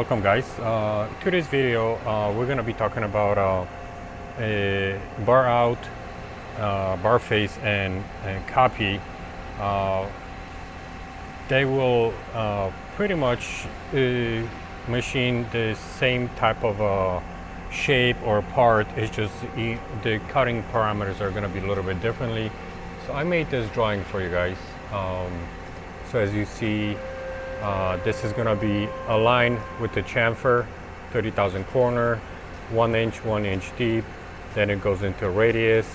Welcome guys. Today's video we're going to be talking about a bar out, bar face and copy. They will pretty much machine the same type of shape or part. It's just the cutting parameters are going to be a little bit differently. So I made this drawing for you guys. So as you see, this is going to be aligned with the chamfer, 30,000 corner, 1 inch deep. Then it goes into a radius,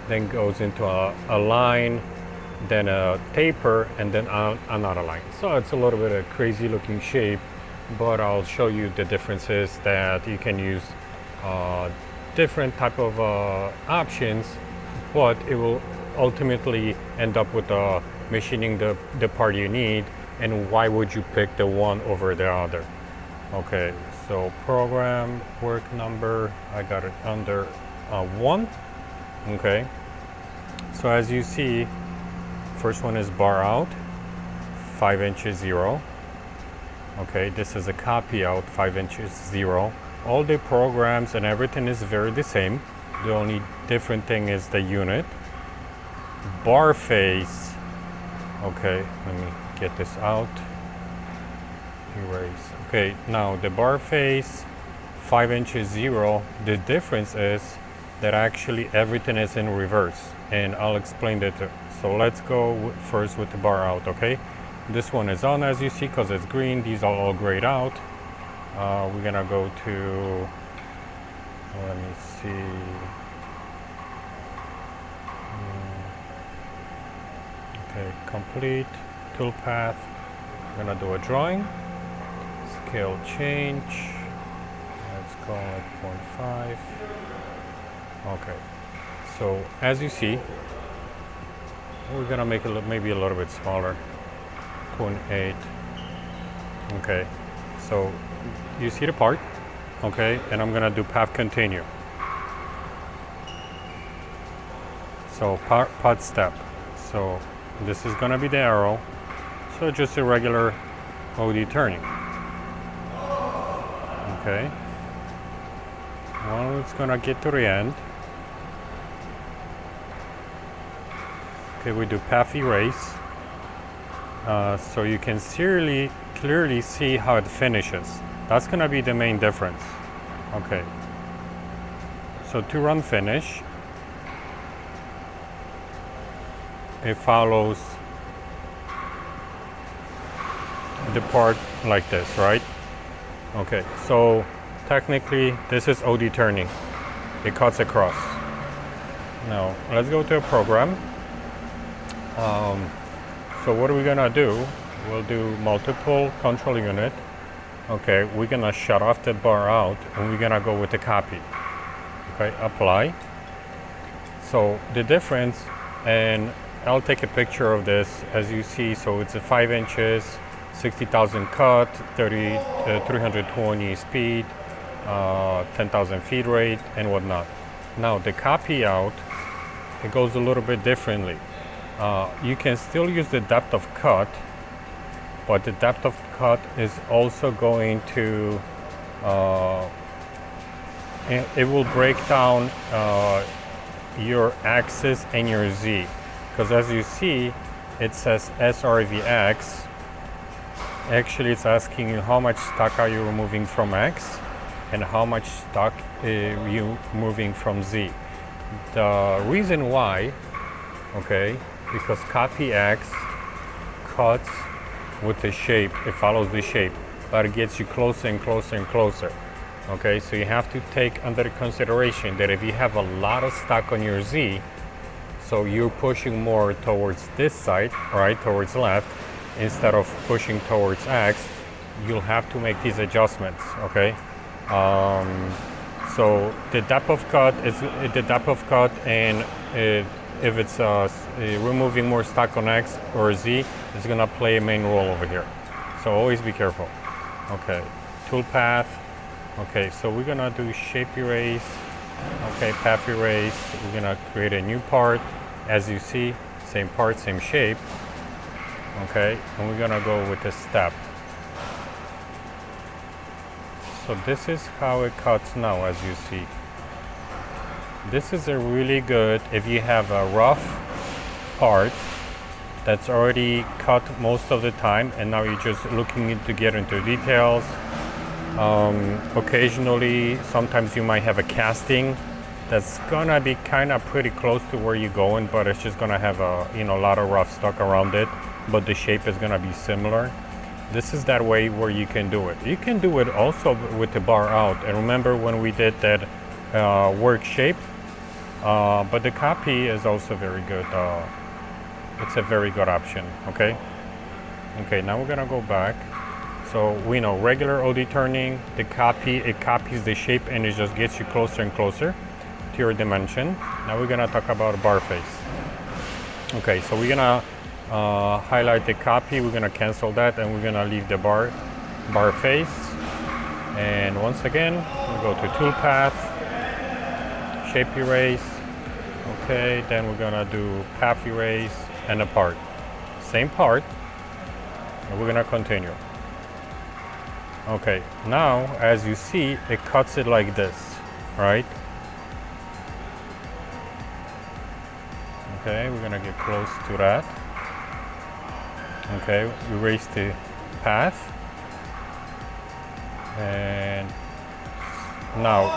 then goes into a line, then a taper, and then another line. So it's a little bit of crazy looking shape, but I'll show you the differences that you can use different type of options, but it will ultimately end up with machining the part you need. And why would you pick the one over the other? Okay, so program work number, I got it under 1. Okay, so as you see, first one is bar out, 5 inches 0. Okay, this is a copy out, 5 inches 0. All the programs and everything is very the same. The only different thing is the unit. Bar face, okay, let me get this out, erase. Okay, now the bar face, 5 inches 0. The difference is that actually everything is in reverse, and I'll explain that. So let's go first with the bar out. Okay, this one is on, as you see, because it's green. These are all grayed out. We're gonna go to, let me see, okay, complete toolpath. I'm gonna do a drawing, scale change, let's call it 0.5. Okay, so as you see, we're gonna make it maybe a little bit smaller, 0.8. Okay, so you see the part, okay, and I'm gonna do path continue. So part step, so this is gonna be the arrow. So just a regular OD turning. Okay. Well, it's gonna get to the end. Okay, we do path erase. So you can clearly see how it finishes. That's gonna be the main difference. Okay. So to run finish, it follows the part like this, right? Okay, so technically this is OD turning. It cuts across. Now let's go to a program. So what are we gonna do? We'll do multiple control unit. Okay, we're gonna shut off the bar out and we're gonna go with the copy. Okay, apply. So the difference, and I'll take a picture of this as you see. So it's a 5 inches, 60,000 cut, 320 speed, 10,000 feet rate, and whatnot. Now the copy out, it goes a little bit differently. You can still use the depth of cut, but the depth of cut is also going to, it will break down your axis and your Z. Because as you see, it says SRVX. Actually, it's asking you how much stock are you removing from X and how much stock are you moving from Z. The reason why, okay, because copy X cuts with the shape, it follows the shape, but it gets you closer and closer and closer. Okay, so you have to take under consideration that if you have a lot of stock on your Z, so you're pushing more towards this side, right, towards left, instead of pushing towards X, you'll have to make these adjustments, okay? So the depth of cut is the depth of cut, and if it's removing more stock on X or Z, it's gonna play a main role over here. So always be careful. Okay, toolpath. Okay, so we're gonna do shape erase. Okay, path erase. We're gonna create a new part. As you see, same part, same shape. Okay, and we're gonna go with a step. So this is how it cuts now, as you see. This is a really good if you have a rough part that's already cut most of the time, and now you're just looking to get into details. Occasionally, sometimes you might have a casting that's gonna be kind of pretty close to where you're going, but it's just gonna have a lot of rough stuck around it, but the shape is gonna be similar. This is that way where you can do it. You can do it also with the bar out, and remember when we did that work shape, but the copy is also very good. It's a very good option. Okay, now we're gonna go back. So we know regular OD turning, the copy, it copies the shape and it just gets you closer and closer to your dimension. Now we're gonna talk about bar face. Okay, so we're gonna highlight the copy, we're gonna cancel that, and we're gonna leave the bar face. And once again, we go to toolpath, shape erase. Okay, then we're gonna do path erase and a part. Same part, and we're gonna continue. Okay, now as you see, it cuts it like this, right? Okay, we're gonna get close to that. Okay, erase the path. And now,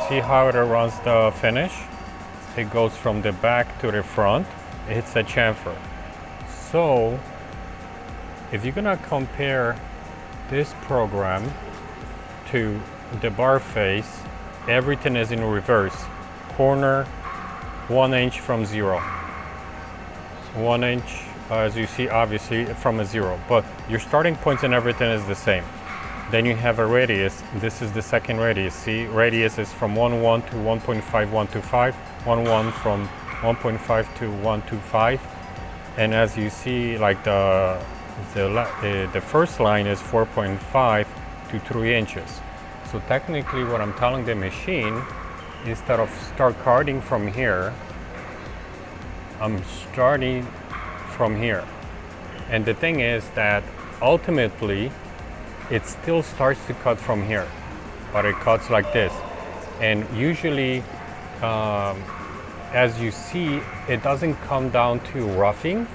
see how it runs the finish? It goes from the back to the front. It hits a chamfer. So, if you're gonna compare this program to the bar face, everything is in reverse. Corner 1 inch from 0. 1 inch, as you see, obviously from a 0, but your starting points and everything is the same. Then you have a radius. This is the second radius. See, radius is from 1,1 to 1.5, 125. 1,1 from 1.5 to 125. And as you see, like the first line is 4.5 to 3 inches. So technically what I'm telling the machine, instead of start carding from here, I'm starting from here. And the thing is that ultimately it still starts to cut from here, but it cuts like this. And usually, as you see, it doesn't come down to roughing,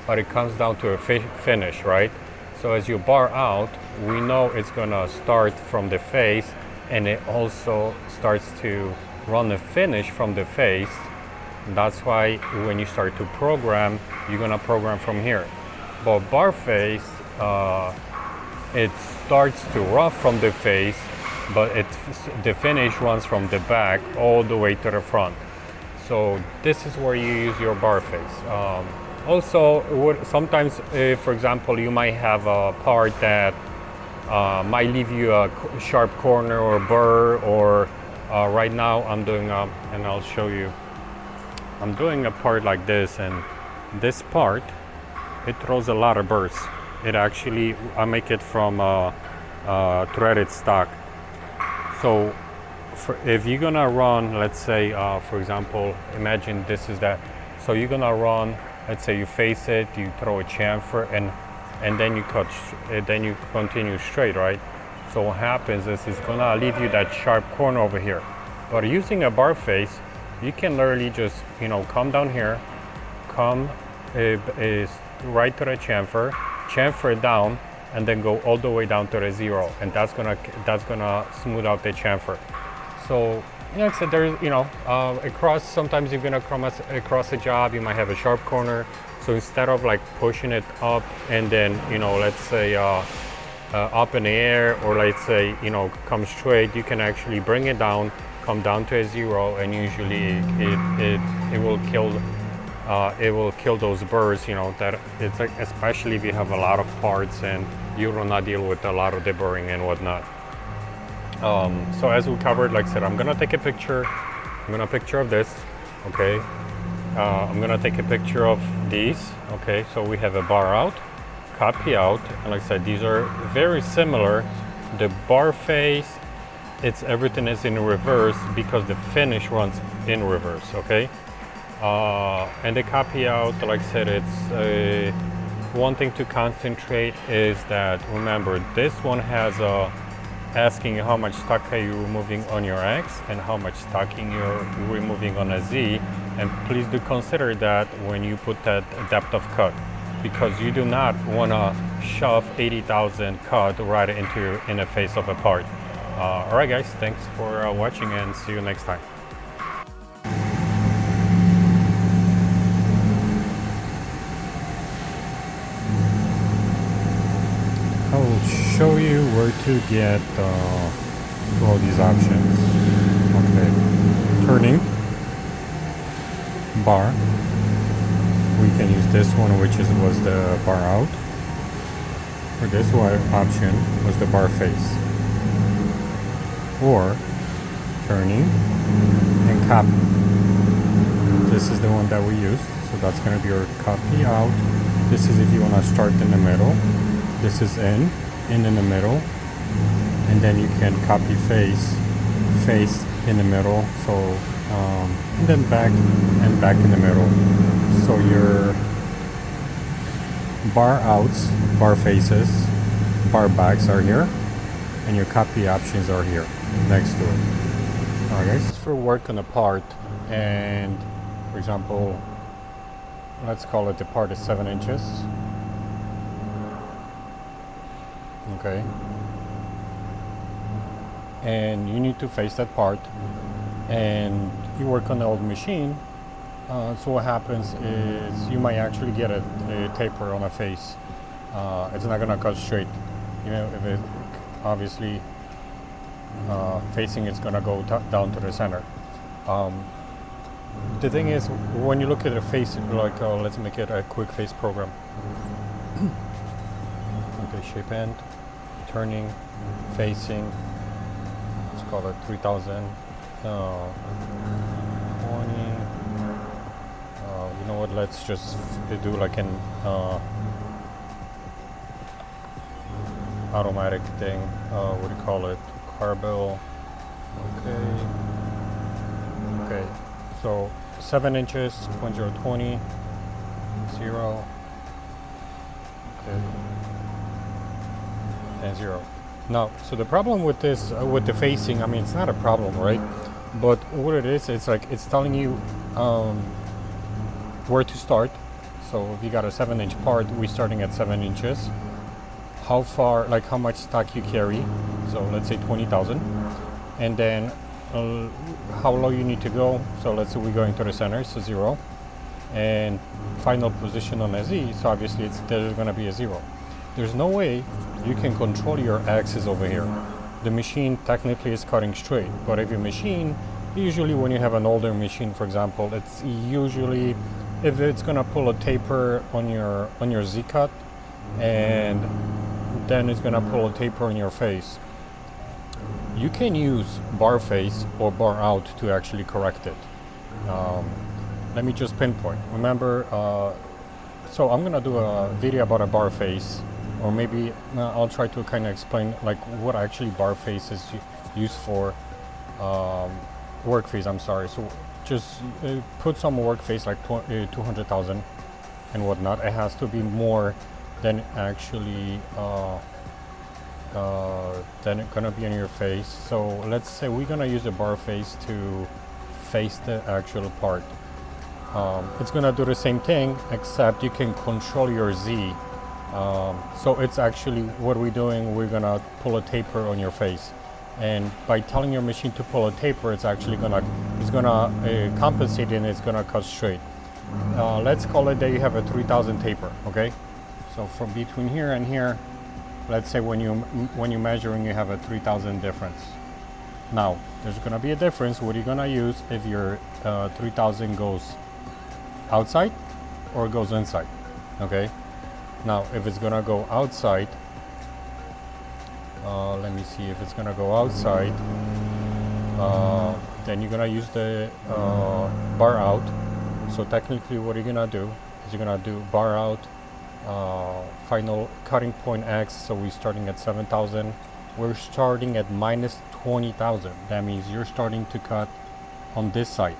but it comes down to a finish, right? So as you bar out, we know it's gonna start from the face, and it also starts to run the finish from the face. That's why when you start to program, you're gonna program from here. But bar face, it starts to rough from the face, but the finish runs from the back all the way to the front. So this is where you use your bar face. Also, sometimes, for example, you might have a part that might leave you a sharp corner or burr, or right now I'm doing and I'll show you. I'm doing a part like this, and this part, it throws a lot of burrs. It actually, I make it from threaded stock. So if you're gonna run, let's say, for example, imagine this is that. So you're gonna run, let's say you face it, you throw a chamfer, and then you cut, then you continue straight, right? So what happens is it's gonna leave you that sharp corner over here. But using a bar face, you can literally just, come down here, come is right to the chamfer it down, and then go all the way down to the 0, and that's gonna smooth out the chamfer. So, like I said, there's, across, sometimes you're gonna come across a job, you might have a sharp corner. So instead of like pushing it up and then, let's say up in the air, or let's say, come straight, you can actually bring it down, come down to a 0, and usually it will kill those burrs, that it's like, especially if you have a lot of parts and you will not deal with a lot of deburring and whatnot. So as we covered, like I said, I'm gonna take a picture. I'm gonna picture of this, okay? I'm gonna take a picture of these, okay? So we have a bar out, copy out, and like I said, these are very similar. The bar face, everything is in reverse because the finish runs in reverse, okay? And the copy out, like I said, it's one thing to concentrate is that, remember, this one has a asking you how much stock are you removing on your X and how much stocking you're removing on a Z. And please do consider that when you put that depth of cut, because you do not want to shove 80,000 cut right into your interface of a part. All right, guys, thanks for watching and see you next time. I'll show you where to get all these options. Okay, turning, bar. We can use this one, which was the bar out. Or this option was the bar face. Or turning and copy. This is the one that we used, so that's going to be your copy out. This is if you want to start in the middle. This is in the middle, and then you can copy face in the middle. So and then back and back in the middle. So your bar outs, bar faces, bar backs are here, and your copy options are here next to it. Alright guys, for work on a part, and for example, let's call it the part is 7 inches. Okay, and you need to face that part, and you work on the old machine. So what happens is you might actually get a taper on a face. It's not gonna cut straight. You know, if it obviously facing, it's gonna go down to the center. The thing is, when you look at a face, like let's make it a quick face program. Okay, shape end, turning, facing. Let's call it 3000. 20. You know what? Let's just do like an automatic thing. What do you call it? Carbell. Okay. Okay. So 7 inches, 0.020, 0. Okay. And 0. Now, so the problem with this, with the facing, I mean, it's not a problem, right? But what it is, it's like it's telling you where to start. So if you got a 7-inch part, we're starting at 7 inches. How far, like how much stock you carry. So let's say 20,000. And then how low you need to go. So let's say we're going to the center, so 0. And final position on a Z, so obviously there's going to be a 0. There's no way you can control your axis over here. The machine technically is cutting straight, but if your machine, usually when you have an older machine, for example, it's usually, if it's gonna pull a taper on your Z cut, and then it's gonna pull a taper on your face. You can use bar face or bar out to actually correct it. Let me just pinpoint. Remember, so I'm gonna do a video about a bar face, or maybe I'll try to kind of explain like what actually bar face is used for. Work face, I'm sorry. So just put some work face like 200,000 and whatnot. It has to be more than actually then gonna be on your face. So let's say we're gonna use a bar face to face the actual part. It's gonna do the same thing, except you can control your Z. So it's actually what we're doing, we're gonna pull a taper on your face. And by telling your machine to pull a taper, it's actually gonna compensate and it's gonna cut straight. Let's call it that you have a 3000 taper, okay? So from between here and here, let's say when you're measuring, you have a 3000 difference. Now, there's gonna be a difference. What are you gonna use if your 3000 goes outside or goes inside, okay? Now, if it's gonna go outside, let me see, if it's gonna go outside, then you're gonna use the bar out. So technically what you're gonna do is you're gonna do bar out, final cutting point X, so we're starting at 7,000. We're starting at minus 20,000. That means you're starting to cut on this side,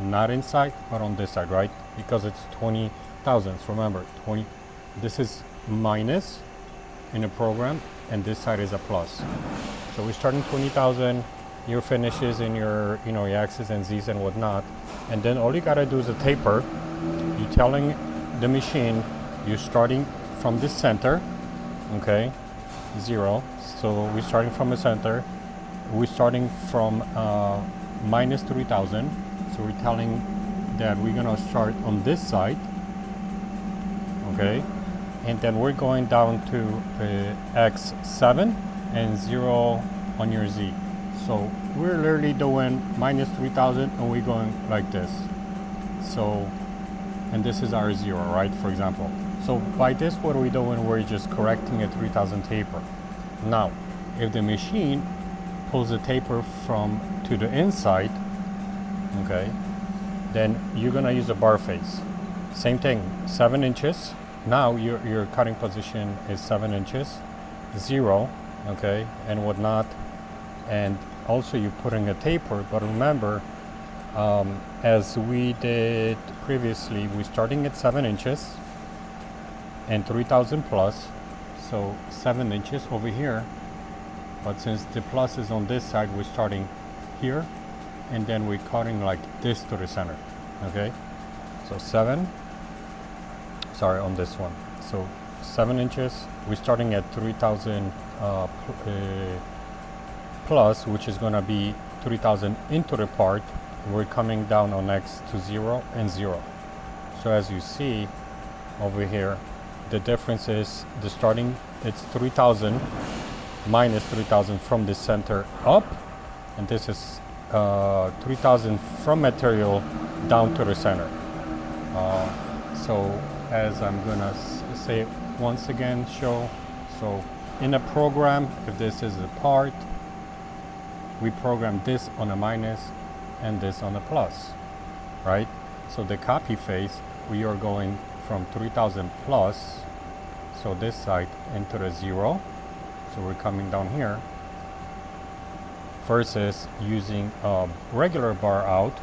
not inside, but on this side, right? Because it's 20,000. So remember, this is minus in a program, and this side is a plus. So we're starting 20,000, your finishes in your, your X's and Z's and whatnot. And then all you gotta do is a taper. You're telling the machine you're starting from the center, okay, 0. So we're starting from the center. We're starting from minus 3,000. So we're telling that we're gonna start on this side, okay, and then we're going down to X7 and 0 on your Z. So we're literally doing minus 3,000 and we're going like this. So, and this is our 0, right, for example. So by this, what are we doing? We're just correcting a 3,000 taper. Now, if the machine pulls the taper from to the inside, okay, then you're gonna use a bar face. Same thing, 7 inches. Now your cutting position is 7 inches, 0, okay, and whatnot. And also you're putting a taper, but remember, as we did previously, we're starting at 7 inches and 3,000 plus, so 7 inches over here. But since the plus is on this side, we're starting here, and then we're cutting like this to the center, okay? So 7, sorry, on this one. So 7 inches, we're starting at 3,000 plus, which is gonna be 3,000 into the part. We're coming down on X to 0 and 0. So as you see over here, the difference is the starting, it's 3,000 minus 3,000 from the center up, and this is 3,000 from material down to the center. So as I'm gonna say once again, so in a program, if this is a part, we program this on a minus and this on a plus, right? So the copy phase, we are going from 3,000 plus, so this side into the 0, so we're coming down here, versus using a regular bar out,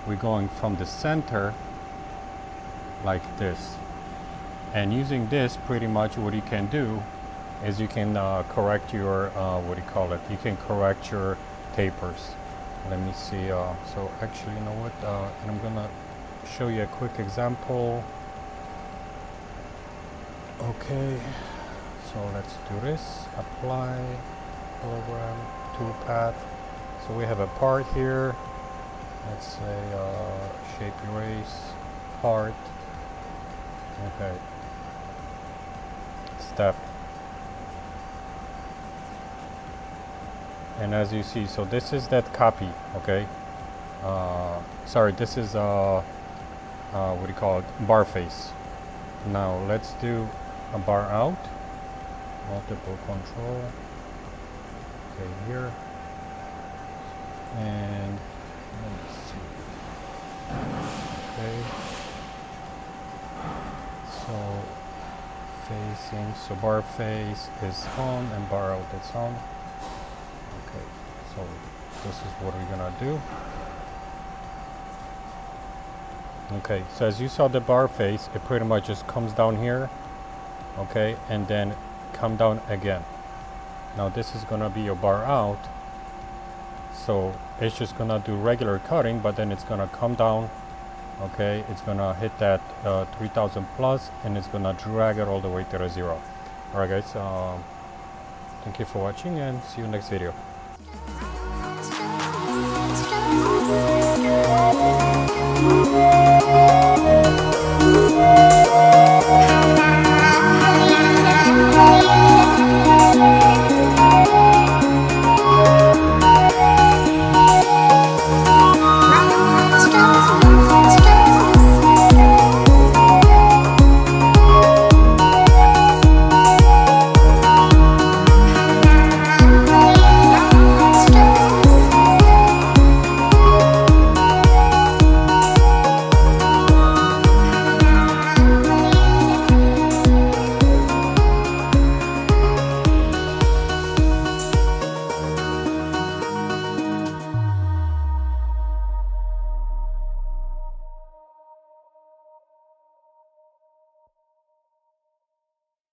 we're going from the center like this. And using this, pretty much what you can do is you can correct your, you can correct your tapers. Let me see, so actually, you know what, and I'm gonna show you a quick example. Okay, so let's do this. Apply, program, toolpath. So we have a part here. Let's say shape erase, part. Okay, step. And as you see, so this is that copy, okay? Sorry, this is bar face. Now let's do a bar out, multiple control, okay, here, and let me see, okay, so facing, so bar face is on and bar out is on. Okay, so this is what we're gonna do. Okay, so as you saw the bar face, it pretty much just comes down here, okay, and then come down again. Now this is gonna be your bar out, so it's just gonna do regular cutting, but then it's gonna come down, okay, it's gonna hit that 3,000 plus, and it's gonna drag it all the way to the 0. Alright guys, thank you for watching, and see you next video. We'll be right back.